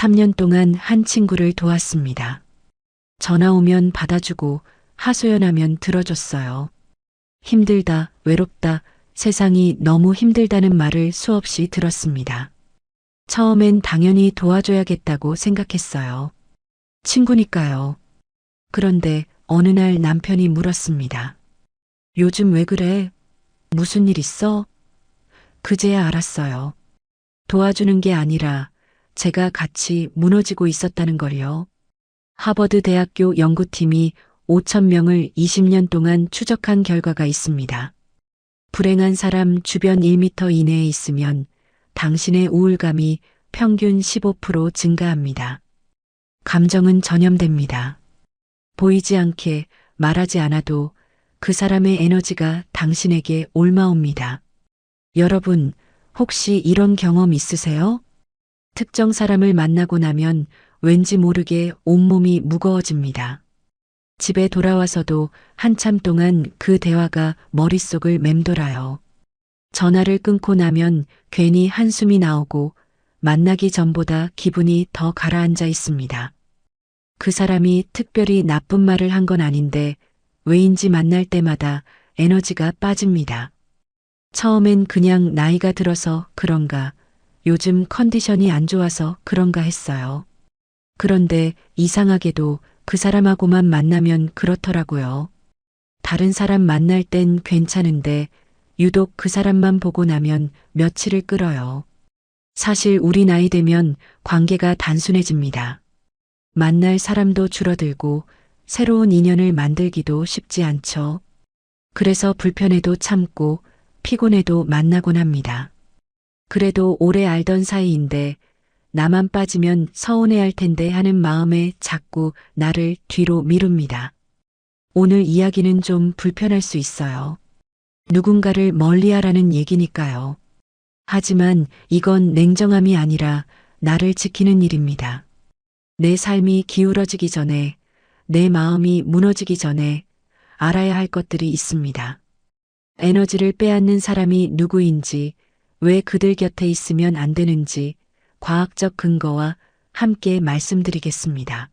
3년 동안 한 친구를 도왔습니다. 전화 오면 받아주고 하소연하면 들어줬어요. 힘들다, 외롭다, 세상이 너무 힘들다는 말을 수없이 들었습니다. 처음엔 당연히 도와줘야겠다고 생각했어요. 친구니까요. 그런데 어느 날 남편이 물었습니다. 요즘 왜 그래? 무슨 일 있어? 그제야 알았어요. 도와주는 게 아니라 제가 같이 무너지고 있었다는 걸요. 하버드 대학교 연구팀이 5천 명을 20년 동안 추적한 결과가 있습니다. 불행한 사람 주변 1m 이내에 있으면 당신의 우울감이 평균 15% 증가합니다. 감정은 전염됩니다. 보이지 않게 말하지 않아도 그 사람의 에너지가 당신에게 옮아옵니다. 여러분, 혹시 이런 경험 있으세요? 특정 사람을 만나고 나면 왠지 모르게 온몸이 무거워집니다. 집에 돌아와서도 한참 동안 그 대화가 머릿속을 맴돌아요. 전화를 끊고 나면 괜히 한숨이 나오고 만나기 전보다 기분이 더 가라앉아 있습니다. 그 사람이 특별히 나쁜 말을 한 건 아닌데 왜인지 만날 때마다 에너지가 빠집니다. 처음엔 그냥 나이가 들어서 그런가, 요즘 컨디션이 안 좋아서 그런가 했어요. 그런데 이상하게도 그 사람하고만 만나면 그렇더라고요. 다른 사람 만날 땐 괜찮은데 유독 그 사람만 보고 나면 며칠을 끌어요. 사실 우리 나이 되면 관계가 단순해집니다. 만날 사람도 줄어들고 새로운 인연을 만들기도 쉽지 않죠. 그래서 불편해도 참고 피곤해도 만나곤 합니다. 그래도 오래 알던 사이인데 나만 빠지면 서운해할 텐데 하는 마음에 자꾸 나를 뒤로 미룹니다. 오늘 이야기는 좀 불편할 수 있어요. 누군가를 멀리하라는 얘기니까요. 하지만 이건 냉정함이 아니라 나를 지키는 일입니다. 내 삶이 기울어지기 전에, 내 마음이 무너지기 전에 알아야 할 것들이 있습니다. 에너지를 빼앗는 사람이 누구인지, 왜 그들 곁에 있으면 안 되는지 과학적 근거와 함께 말씀드리겠습니다.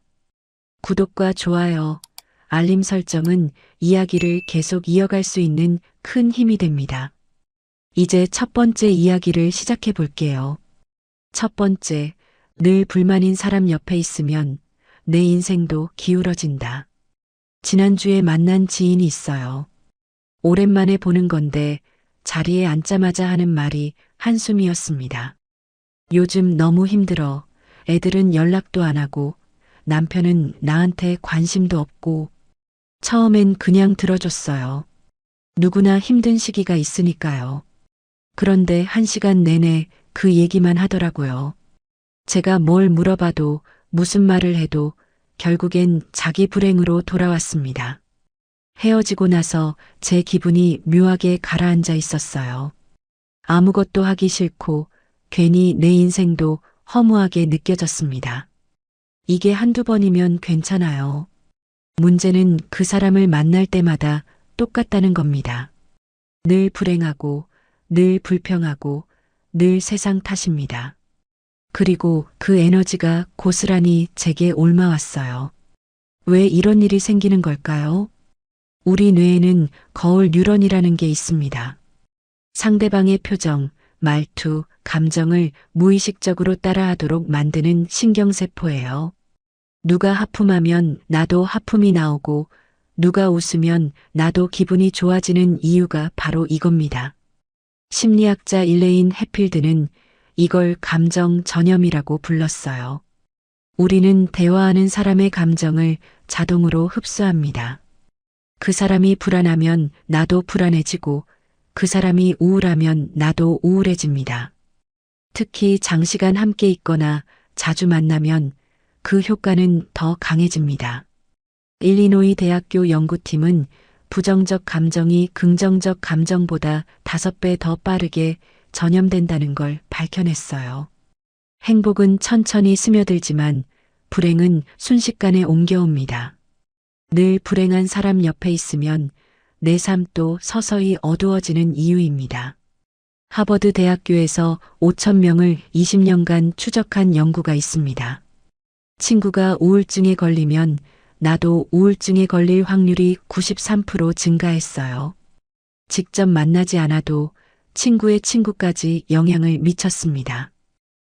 구독과 좋아요, 알림 설정은 이야기를 계속 이어갈 수 있는 큰 힘이 됩니다. 이제 첫 번째 이야기를 시작해 볼게요. 첫 번째, 늘 불만인 사람 옆에 있으면 내 인생도 기울어진다. 지난주에 만난 지인이 있어요. 오랜만에 보는 건데 자리에 앉자마자 하는 말이 한숨이었습니다. 요즘 너무 힘들어. 애들은 연락도 안 하고 남편은 나한테 관심도 없고. 처음엔 그냥 들어줬어요. 누구나 힘든 시기가 있으니까요. 그런데 1시간 내내 그 얘기만 하더라고요. 제가 뭘 물어봐도 무슨 말을 해도 결국엔 자기 불행으로 돌아왔습니다. 헤어지고 나서 제 기분이 묘하게 가라앉아 있었어요. 아무것도 하기 싫고 괜히 내 인생도 허무하게 느껴졌습니다. 이게 한두 번이면 괜찮아요. 문제는 그 사람을 만날 때마다 똑같다는 겁니다. 늘 불행하고, 늘 불평하고, 늘 세상 탓입니다. 그리고 그 에너지가 고스란히 제게 옮아왔어요. 왜 이런 일이 생기는 걸까요? 우리 뇌에는 거울 뉴런이라는 게 있습니다. 상대방의 표정, 말투, 감정을 무의식적으로 따라하도록 만드는 신경세포예요. 누가 하품하면 나도 하품이 나오고 누가 웃으면 나도 기분이 좋아지는 이유가 바로 이겁니다. 심리학자 일레인 해필드는 이걸 감정 전염이라고 불렀어요. 우리는 대화하는 사람의 감정을 자동으로 흡수합니다. 그 사람이 불안하면 나도 불안해지고 그 사람이 우울하면 나도 우울해집니다. 특히 장시간 함께 있거나 자주 만나면 그 효과는 더 강해집니다. 일리노이 대학교 연구팀은 부정적 감정이 긍정적 감정보다 5배 더 빠르게 전염된다는 걸 밝혀냈어요. 행복은 천천히 스며들지만 불행은 순식간에 옮겨옵니다. 늘 불행한 사람 옆에 있으면 내 삶도 서서히 어두워지는 이유입니다. 하버드 대학교에서 5천 명을 20년간 추적한 연구가 있습니다. 친구가 우울증에 걸리면 나도 우울증에 걸릴 확률이 93% 증가했어요. 직접 만나지 않아도 친구의 친구까지 영향을 미쳤습니다.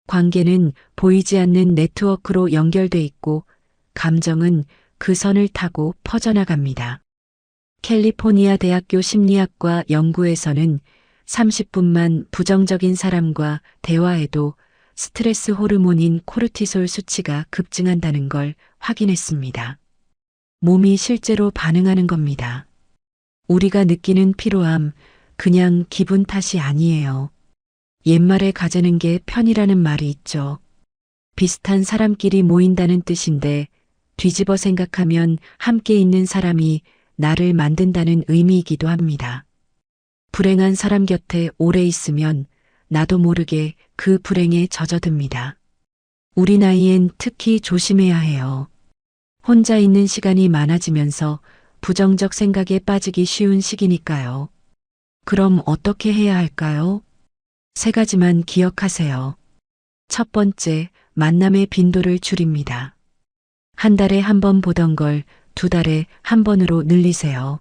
관계는 보이지 않는 네트워크로 연결돼 있고 감정은 그 선을 타고 퍼져나갑니다. 캘리포니아 대학교 심리학과 연구에서는 30분만 부정적인 사람과 대화해도 스트레스 호르몬인 코르티솔 수치가 급증한다는 걸 확인했습니다. 몸이 실제로 반응하는 겁니다. 우리가 느끼는 피로함, 그냥 기분 탓이 아니에요. 옛말에 가재는 게 편이라는 말이 있죠. 비슷한 사람끼리 모인다는 뜻인데 뒤집어 생각하면 함께 있는 사람이 나를 만든다는 의미이기도 합니다. 불행한 사람 곁에 오래 있으면 나도 모르게 그 불행에 젖어듭니다. 우리 나이엔 특히 조심해야 해요. 혼자 있는 시간이 많아지면서 부정적 생각에 빠지기 쉬운 시기니까요. 그럼 어떻게 해야 할까요? 3가지만 기억하세요. 첫 번째, 만남의 빈도를 줄입니다. 한 달에 한 번 보던 걸 2달에 한 번으로 늘리세요.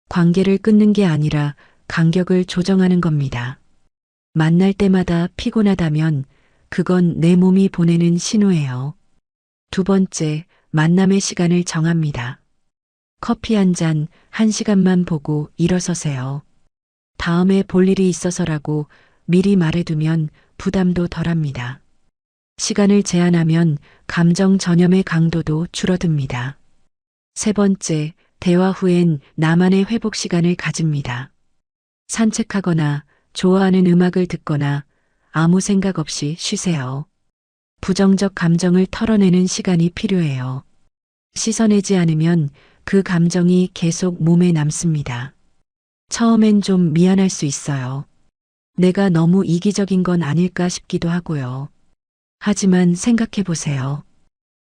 관계를 끊는 게 아니라 간격을 조정하는 겁니다. 만날 때마다 피곤하다면 그건 내 몸이 보내는 신호예요. 두 번째, 만남의 시간을 정합니다. 커피 한 잔, 1시간만 보고 일어서세요. 다음에 볼 일이 있어서라고 미리 말해두면 부담도 덜합니다. 시간을 제한하면 감정 전염의 강도도 줄어듭니다. 세 번째, 대화 후엔 나만의 회복 시간을 가집니다. 산책하거나 좋아하는 음악을 듣거나 아무 생각 없이 쉬세요. 부정적 감정을 털어내는 시간이 필요해요. 씻어내지 않으면 그 감정이 계속 몸에 남습니다. 처음엔 좀 미안할 수 있어요. 내가 너무 이기적인 건 아닐까 싶기도 하고요. 하지만 생각해 보세요.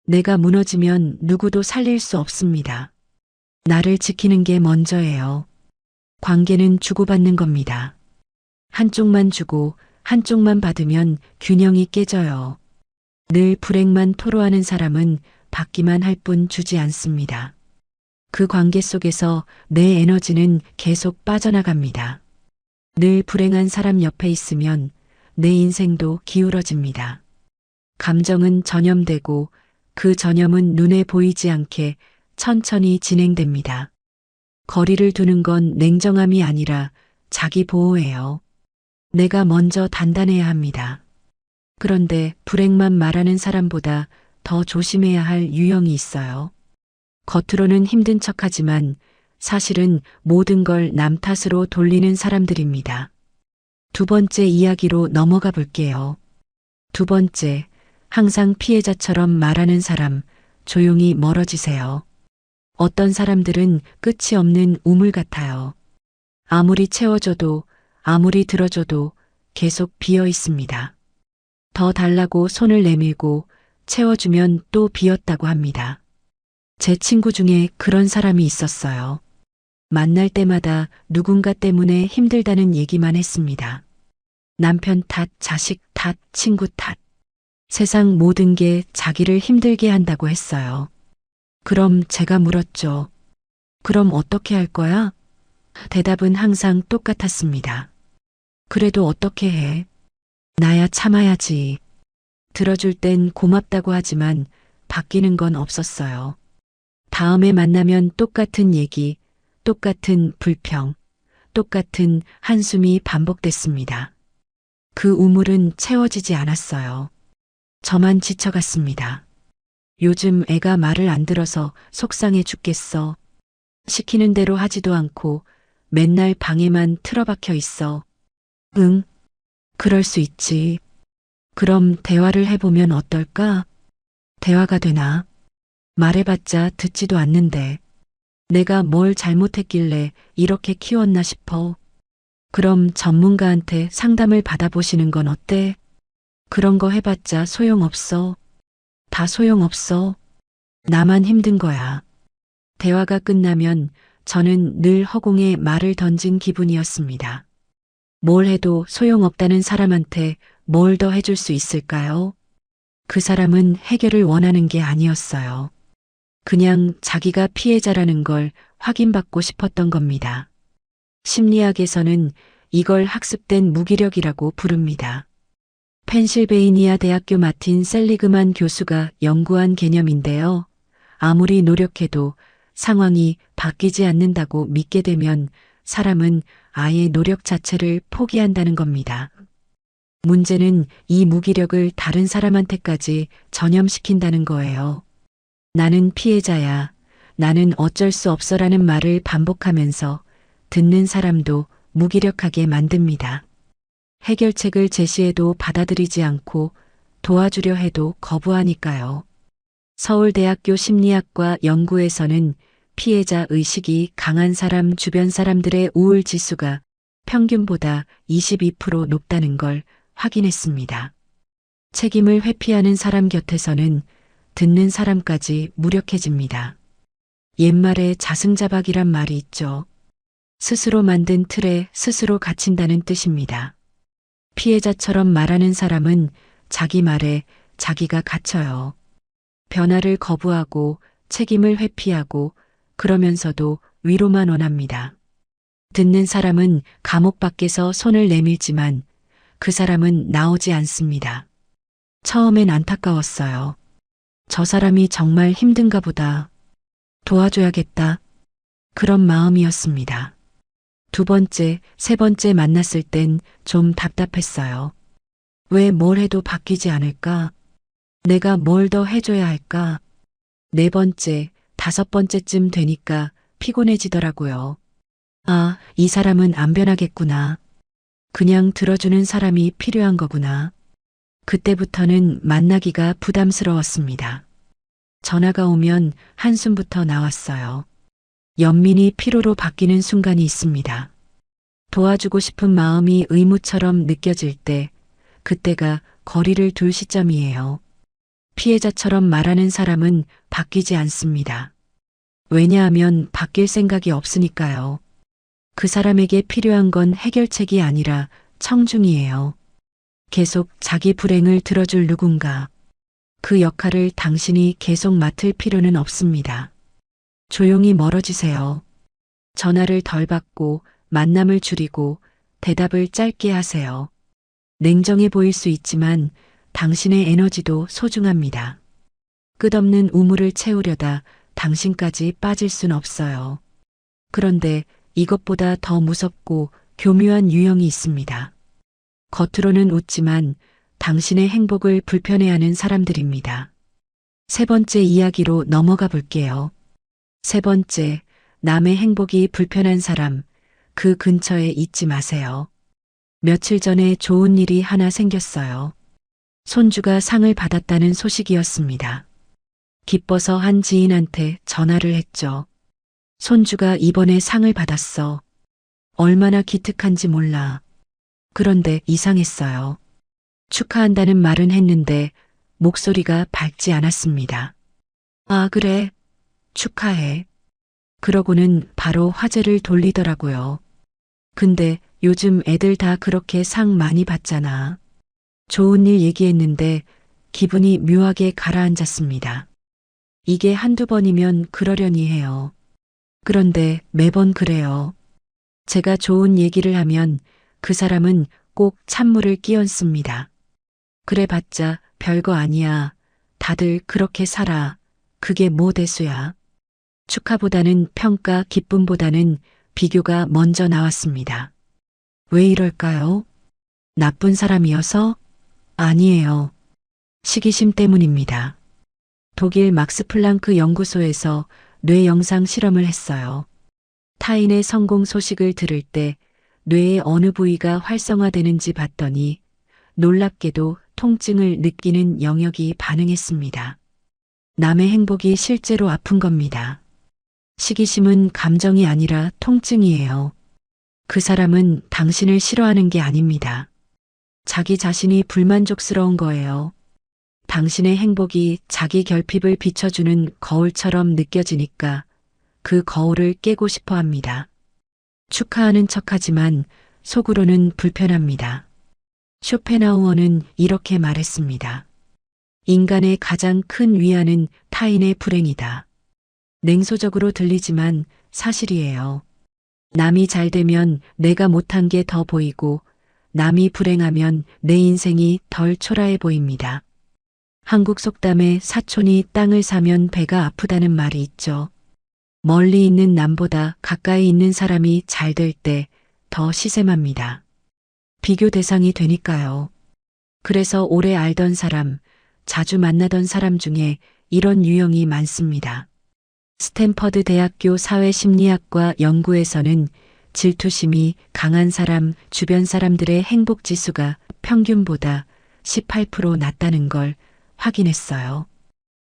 내가 무너지면 누구도 살릴 수 없습니다. 나를 지키는 게 먼저예요. 관계는 주고받는 겁니다. 한쪽만 주고 한쪽만 받으면 균형이 깨져요. 늘 불행만 토로하는 사람은 받기만 할 뿐 주지 않습니다. 그 관계 속에서 내 에너지는 계속 빠져나갑니다. 늘 불행한 사람 옆에 있으면 내 인생도 기울어집니다. 감정은 전염되고 그 전염은 눈에 보이지 않게 천천히 진행됩니다. 거리를 두는 건 냉정함이 아니라 자기 보호예요. 내가 먼저 단단해야 합니다. 그런데 불행만 말하는 사람보다 더 조심해야 할 유형이 있어요. 겉으로는 힘든 척하지만 사실은 모든 걸 남 탓으로 돌리는 사람들입니다. 두 번째 이야기로 넘어가 볼게요. 두 번째, 항상 피해자처럼 말하는 사람, 조용히 멀어지세요. 어떤 사람들은 끝이 없는 우물 같아요. 아무리 채워줘도 아무리 들어줘도 계속 비어 있습니다. 더 달라고 손을 내밀고 채워주면 또 비었다고 합니다. 제 친구 중에 그런 사람이 있었어요. 만날 때마다 누군가 때문에 힘들다는 얘기만 했습니다. 남편 탓, 자식 탓, 친구 탓. 세상 모든 게 자기를 힘들게 한다고 했어요. 그럼 제가 물었죠. 그럼 어떻게 할 거야? 대답은 항상 똑같았습니다. 그래도 어떻게 해? 나야 참아야지. 들어줄 땐 고맙다고 하지만 바뀌는 건 없었어요. 다음에 만나면 똑같은 얘기, 똑같은 불평, 똑같은 한숨이 반복됐습니다. 그 우물은 채워지지 않았어요. 저만 지쳐갔습니다. 요즘 애가 말을 안 들어서 속상해 죽겠어. 시키는 대로 하지도 않고 맨날 방에만 틀어박혀 있어. 응, 그럴 수 있지. 그럼 대화를 해보면 어떨까? 대화가 되나? 말해봤자 듣지도 않는데. 내가 뭘 잘못했길래 이렇게 키웠나 싶어. 그럼 전문가한테 상담을 받아보시는 건 어때? 그런 거 해봤자 소용없어. 다 소용없어. 나만 힘든 거야. 대화가 끝나면 저는 늘 허공에 말을 던진 기분이었습니다. 뭘 해도 소용없다는 사람한테 뭘 더 해줄 수 있을까요? 그 사람은 해결을 원하는 게 아니었어요. 그냥 자기가 피해자라는 걸 확인받고 싶었던 겁니다. 심리학에서는 이걸 학습된 무기력이라고 부릅니다. 펜실베이니아 대학교 마틴 셀리그만 교수가 연구한 개념인데요. 아무리 노력해도 상황이 바뀌지 않는다고 믿게 되면 사람은 아예 노력 자체를 포기한다는 겁니다. 문제는 이 무기력을 다른 사람한테까지 전염시킨다는 거예요. 나는 피해자야. 나는 어쩔 수 없어라는 말을 반복하면서 듣는 사람도 무기력하게 만듭니다. 해결책을 제시해도 받아들이지 않고 도와주려 해도 거부하니까요. 서울대학교 심리학과 연구에서는 피해자 의식이 강한 사람 주변 사람들의 우울 지수가 평균보다 22% 높다는 걸 확인했습니다. 책임을 회피하는 사람 곁에서는 듣는 사람까지 무력해집니다. 옛말에 자승자박이란 말이 있죠. 스스로 만든 틀에 스스로 갇힌다는 뜻입니다. 피해자처럼 말하는 사람은 자기 말에 자기가 갇혀요. 변화를 거부하고 책임을 회피하고 그러면서도 위로만 원합니다. 듣는 사람은 감옥 밖에서 손을 내밀지만 그 사람은 나오지 않습니다. 처음엔 안타까웠어요. 저 사람이 정말 힘든가 보다. 도와줘야겠다. 그런 마음이었습니다. 두 번째, 세 번째 만났을 땐 좀 답답했어요. 왜 뭘 해도 바뀌지 않을까? 내가 뭘 더 해줘야 할까? 네 번째, 다섯 번째쯤 되니까 피곤해지더라고요. 아, 이 사람은 안 변하겠구나. 그냥 들어주는 사람이 필요한 거구나. 그때부터는 만나기가 부담스러웠습니다. 전화가 오면 한숨부터 나왔어요. 연민이 피로로 바뀌는 순간이 있습니다. 도와주고 싶은 마음이 의무처럼 느껴질 때, 그때가 거리를 둘 시점이에요. 피해자처럼 말하는 사람은 바뀌지 않습니다. 왜냐하면 바뀔 생각이 없으니까요. 그 사람에게 필요한 건 해결책이 아니라 청중이에요. 계속 자기 불행을 들어줄 누군가. 그 역할을 당신이 계속 맡을 필요는 없습니다. 조용히 멀어지세요. 전화를 덜 받고 만남을 줄이고 대답을 짧게 하세요. 냉정해 보일 수 있지만 당신의 에너지도 소중합니다. 끝없는 우물을 채우려다 당신까지 빠질 순 없어요. 그런데 이것보다 더 무섭고 교묘한 유형이 있습니다. 겉으로는 웃지만 당신의 행복을 불편해하는 사람들입니다. 세 번째 이야기로 넘어가 볼게요. 세 번째, 남의 행복이 불편한 사람, 그 근처에 있지 마세요. 며칠 전에 좋은 일이 하나 생겼어요. 손주가 상을 받았다는 소식이었습니다. 기뻐서 한 지인한테 전화를 했죠. 손주가 이번에 상을 받았어. 얼마나 기특한지 몰라. 그런데 이상했어요. 축하한다는 말은 했는데 목소리가 밝지 않았습니다. 아, 그래. 축하해. 그러고는 바로 화제를 돌리더라고요. 근데 요즘 애들 다 그렇게 상 많이 받잖아. 좋은 일 얘기했는데 기분이 묘하게 가라앉았습니다. 이게 한두 번이면 그러려니 해요. 그런데 매번 그래요. 제가 좋은 얘기를 하면 그 사람은 꼭 찬물을 끼얹습니다. 그래봤자 별거 아니야. 다들 그렇게 살아. 그게 뭐 대수야. 축하보다는 평가, 기쁨보다는 비교가 먼저 나왔습니다. 왜 이럴까요? 나쁜 사람이어서? 아니에요. 시기심 때문입니다. 독일 막스 플랑크 연구소에서 뇌 영상 실험을 했어요. 타인의 성공 소식을 들을 때 뇌의 어느 부위가 활성화되는지 봤더니 놀랍게도 통증을 느끼는 영역이 반응했습니다. 남의 행복이 실제로 아픈 겁니다. 시기심은 감정이 아니라 통증이에요. 그 사람은 당신을 싫어하는 게 아닙니다. 자기 자신이 불만족스러운 거예요. 당신의 행복이 자기 결핍을 비춰주는 거울처럼 느껴지니까 그 거울을 깨고 싶어 합니다. 축하하는 척하지만 속으로는 불편합니다. 쇼펜하우어는 이렇게 말했습니다. 인간의 가장 큰 위안은 타인의 불행이다. 냉소적으로 들리지만 사실이에요. 남이 잘 되면 내가 못한 게 더 보이고 남이 불행하면 내 인생이 덜 초라해 보입니다. 한국 속담에 사촌이 땅을 사면 배가 아프다는 말이 있죠. 멀리 있는 남보다 가까이 있는 사람이 잘 될 때 더 시샘합니다. 비교 대상이 되니까요. 그래서 오래 알던 사람, 자주 만나던 사람 중에 이런 유형이 많습니다. 스탠퍼드 대학교 사회심리학과 연구에서는 질투심이 강한 사람, 주변 사람들의 행복 지수가 평균보다 18% 낮다는 걸 확인했어요.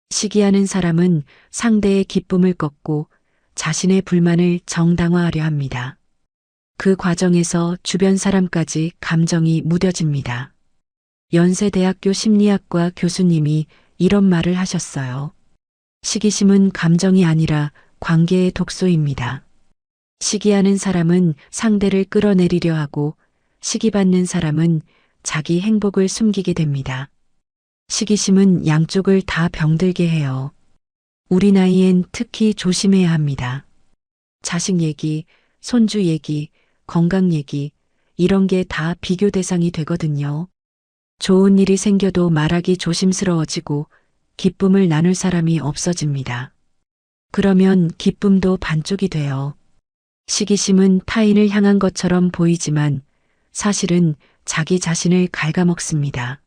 시기하는 사람은 상대의 기쁨을 꺾고 자신의 불만을 정당화하려 합니다. 그 과정에서 주변 사람까지 감정이 무뎌집니다. 연세대학교 심리학과 교수님이 이런 말을 하셨어요. 시기심은 감정이 아니라 관계의 독소입니다. 시기하는 사람은 상대를 끌어내리려 하고 시기받는 사람은 자기 행복을 숨기게 됩니다. 시기심은 양쪽을 다 병들게 해요. 우리 나이엔 특히 조심해야 합니다. 자식 얘기, 손주 얘기, 건강 얘기, 이런 게 다 비교 대상이 되거든요. 좋은 일이 생겨도 말하기 조심스러워지고 기쁨을 나눌 사람이 없어집니다. 그러면 기쁨도 반쪽이 돼요. 시기심은 타인을 향한 것처럼 보이지만 사실은 자기 자신을 갉아먹습니다.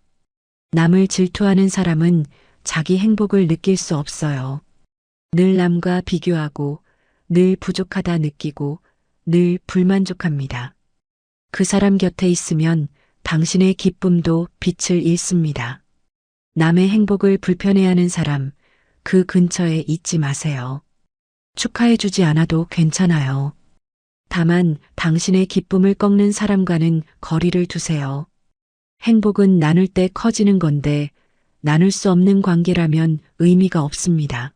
남을 질투하는 사람은 자기 행복을 느낄 수 없어요. 늘 남과 비교하고 늘 부족하다 느끼고 늘 불만족합니다. 그 사람 곁에 있으면 당신의 기쁨도 빛을 잃습니다. 남의 행복을 불편해하는 사람, 그 근처에 있지 마세요. 축하해주지 않아도 괜찮아요. 다만 당신의 기쁨을 꺾는 사람과는 거리를 두세요. 행복은 나눌 때 커지는 건데 나눌 수 없는 관계라면 의미가 없습니다.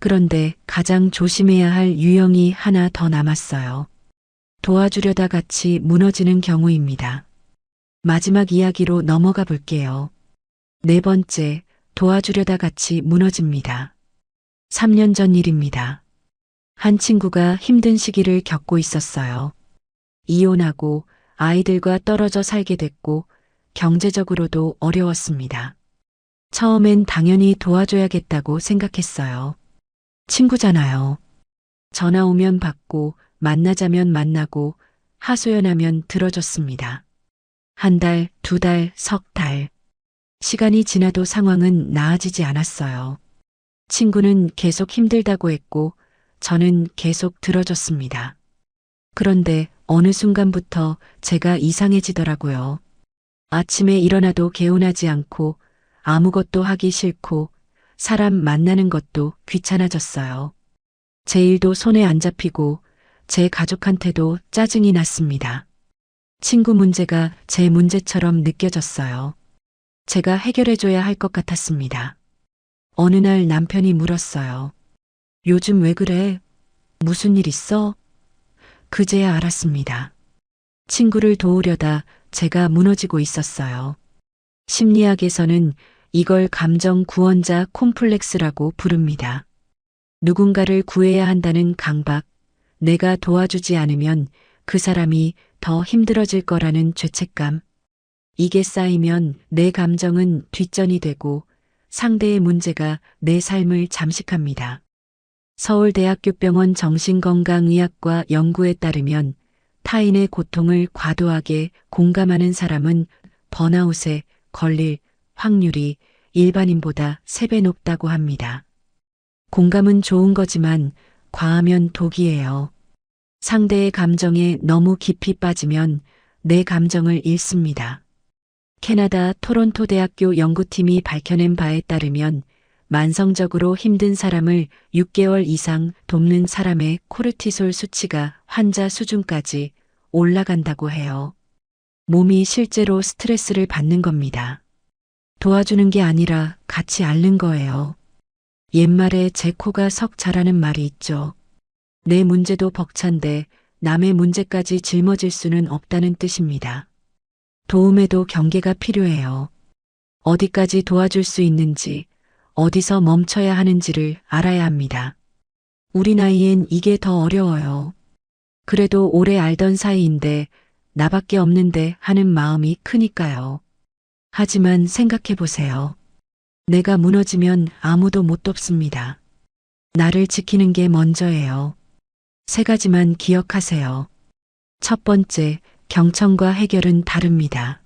그런데 가장 조심해야 할 유형이 하나 더 남았어요. 도와주려다 같이 무너지는 경우입니다. 마지막 이야기로 넘어가 볼게요. 네 번째, 도와주려다 같이 무너집니다. 3년 전 일입니다. 한 친구가 힘든 시기를 겪고 있었어요. 이혼하고 아이들과 떨어져 살게 됐고 경제적으로도 어려웠습니다. 처음엔 당연히 도와줘야겠다고 생각했어요. 친구잖아요. 전화 오면 받고 만나자면 만나고 하소연하면 들어줬습니다. 한 달, 두 달, 석 달. 시간이 지나도 상황은 나아지지 않았어요. 친구는 계속 힘들다고 했고 저는 계속 들어줬습니다. 그런데 어느 순간부터 제가 이상해지더라고요. 아침에 일어나도 개운하지 않고 아무것도 하기 싫고 사람 만나는 것도 귀찮아졌어요. 제 일도 손에 안 잡히고 제 가족한테도 짜증이 났습니다. 친구 문제가 제 문제처럼 느껴졌어요. 제가 해결해줘야 할 것 같았습니다. 어느 날 남편이 물었어요. 요즘 왜 그래? 무슨 일 있어? 그제야 알았습니다. 친구를 도우려다 제가 무너지고 있었어요. 심리학에서는 이걸 감정 구원자 콤플렉스라고 부릅니다. 누군가를 구해야 한다는 강박, 내가 도와주지 않으면 그 사람이 더 힘들어질 거라는 죄책감. 이게 쌓이면 내 감정은 뒷전이 되고 상대의 문제가 내 삶을 잠식합니다. 서울대학교병원 정신건강의학과 연구에 따르면 타인의 고통을 과도하게 공감하는 사람은 번아웃에 걸릴 확률이 일반인보다 3배 높다고 합니다. 공감은 좋은 거지만 과하면 독이에요. 상대의 감정에 너무 깊이 빠지면 내 감정을 잃습니다. 캐나다 토론토 대학교 연구팀이 밝혀낸 바에 따르면 만성적으로 힘든 사람을 6개월 이상 돕는 사람의 코르티솔 수치가 환자 수준까지 올라간다고 해요. 몸이 실제로 스트레스를 받는 겁니다. 도와주는 게 아니라 같이 앓는 거예요. 옛말에 제 코가 석 자라는 말이 있죠. 내 문제도 벅찬데 남의 문제까지 짊어질 수는 없다는 뜻입니다. 도움에도 경계가 필요해요. 어디까지 도와줄 수 있는지, 어디서 멈춰야 하는지를 알아야 합니다. 우리 나이엔 이게 더 어려워요. 그래도 오래 알던 사이인데 나밖에 없는데 하는 마음이 크니까요. 하지만 생각해 보세요. 내가 무너지면 아무도 못 돕습니다. 나를 지키는 게 먼저예요. 3가지만 기억하세요. 첫 번째, 경청과 해결은 다릅니다.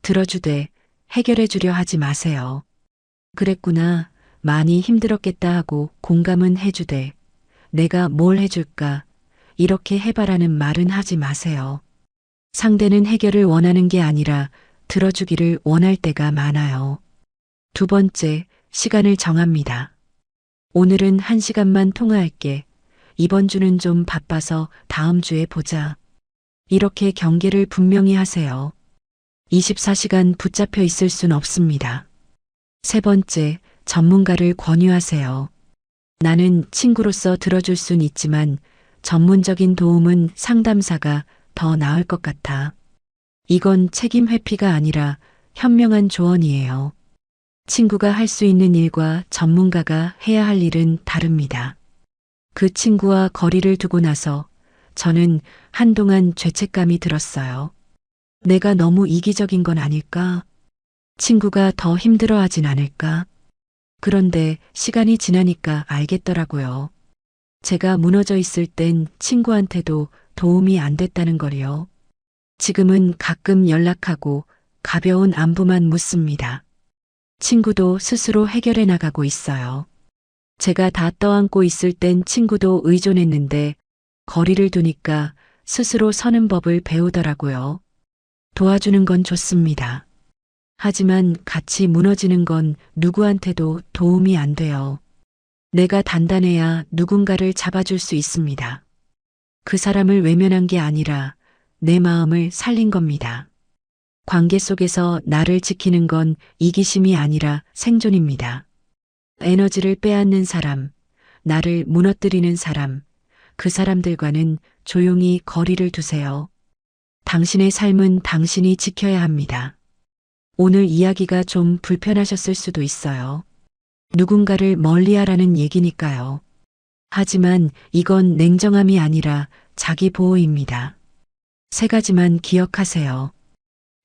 들어주되 해결해 주려 하지 마세요. 그랬구나, 많이 힘들었겠다 하고 공감은 해주되 내가 뭘 해줄까, 이렇게 해봐라는 말은 하지 마세요. 상대는 해결을 원하는 게 아니라 들어주기를 원할 때가 많아요. 두 번째, 시간을 정합니다. 오늘은 1시간만 통화할게. 이번 주는 좀 바빠서 다음 주에 보자. 이렇게 경계를 분명히 하세요. 24시간 붙잡혀 있을 순 없습니다. 세 번째, 전문가를 권유하세요. 나는 친구로서 들어줄 순 있지만 전문적인 도움은 상담사가 더 나을 것 같아. 이건 책임 회피가 아니라 현명한 조언이에요. 친구가 할 수 있는 일과 전문가가 해야 할 일은 다릅니다. 그 친구와 거리를 두고 나서 저는 한동안 죄책감이 들었어요. 내가 너무 이기적인 건 아닐까? 친구가 더 힘들어하진 않을까? 그런데 시간이 지나니까 알겠더라고요. 제가 무너져 있을 땐 친구한테도 도움이 안 됐다는 걸요. 지금은 가끔 연락하고 가벼운 안부만 묻습니다. 친구도 스스로 해결해 나가고 있어요. 제가 다 떠안고 있을 땐 친구도 의존했는데 거리를 두니까 스스로 서는 법을 배우더라고요. 도와주는 건 좋습니다. 하지만 같이 무너지는 건 누구한테도 도움이 안 돼요. 내가 단단해야 누군가를 잡아줄 수 있습니다. 그 사람을 외면한 게 아니라 내 마음을 살린 겁니다. 관계 속에서 나를 지키는 건 이기심이 아니라 생존입니다. 에너지를 빼앗는 사람, 나를 무너뜨리는 사람, 그 사람들과는 조용히 거리를 두세요. 당신의 삶은 당신이 지켜야 합니다. 오늘 이야기가 좀 불편하셨을 수도 있어요. 누군가를 멀리하라는 얘기니까요. 하지만 이건 냉정함이 아니라 자기 보호입니다. 3가지만 기억하세요.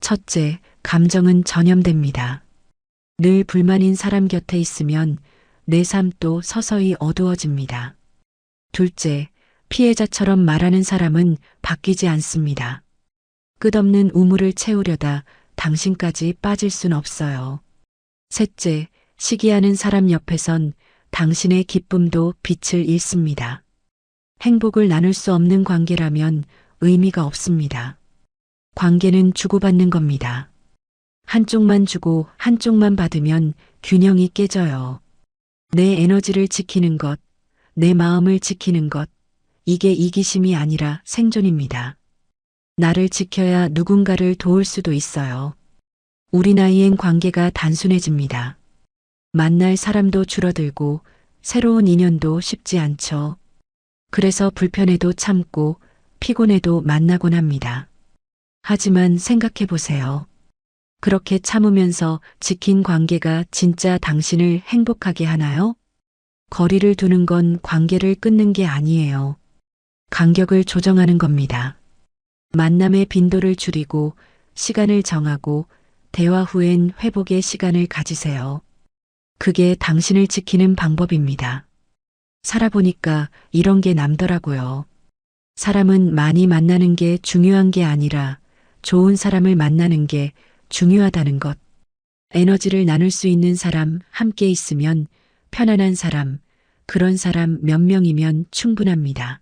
첫째, 감정은 전염됩니다. 늘 불만인 사람 곁에 있으면 내 삶도 서서히 어두워집니다. 둘째, 피해자처럼 말하는 사람은 바뀌지 않습니다. 끝없는 우물을 채우려다 당신까지 빠질 순 없어요. 셋째, 시기하는 사람 옆에선 당신의 기쁨도 빛을 잃습니다. 행복을 나눌 수 없는 관계라면 의미가 없습니다. 관계는 주고받는 겁니다. 한쪽만 주고 한쪽만 받으면 균형이 깨져요. 내 에너지를 지키는 것, 내 마음을 지키는 것, 이게 이기심이 아니라 생존입니다. 나를 지켜야 누군가를 도울 수도 있어요. 우리 나이엔 관계가 단순해집니다. 만날 사람도 줄어들고 새로운 인연도 쉽지 않죠. 그래서 불편해도 참고 피곤해도 만나곤 합니다. 하지만 생각해 보세요. 그렇게 참으면서 지킨 관계가 진짜 당신을 행복하게 하나요? 거리를 두는 건 관계를 끊는 게 아니에요. 간격을 조정하는 겁니다. 만남의 빈도를 줄이고 시간을 정하고 대화 후엔 회복의 시간을 가지세요. 그게 당신을 지키는 방법입니다. 살아보니까 이런 게 남더라고요. 사람은 많이 만나는 게 중요한 게 아니라 좋은 사람을 만나는 게 중요하다는 것. 에너지를 나눌 수 있는 사람 함께 있으면 편안한 사람, 그런 사람 몇 명이면 충분합니다.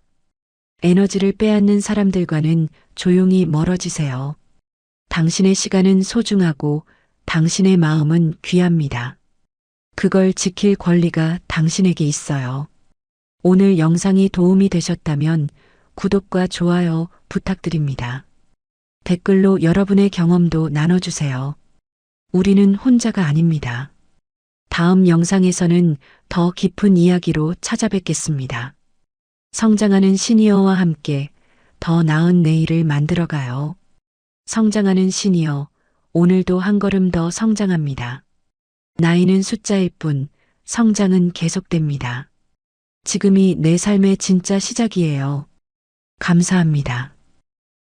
에너지를 빼앗는 사람들과는 조용히 멀어지세요. 당신의 시간은 소중하고 당신의 마음은 귀합니다. 그걸 지킬 권리가 당신에게 있어요. 오늘 영상이 도움이 되셨다면 구독과 좋아요 부탁드립니다. 댓글로 여러분의 경험도 나눠주세요. 우리는 혼자가 아닙니다. 다음 영상에서는 더 깊은 이야기로 찾아뵙겠습니다. 성장하는 시니어와 함께 더 나은 내일을 만들어가요. 성장하는 시니어, 오늘도 한 걸음 더 성장합니다. 나이는 숫자일 뿐, 성장은 계속됩니다. 지금이 내 삶의 진짜 시작이에요. 감사합니다.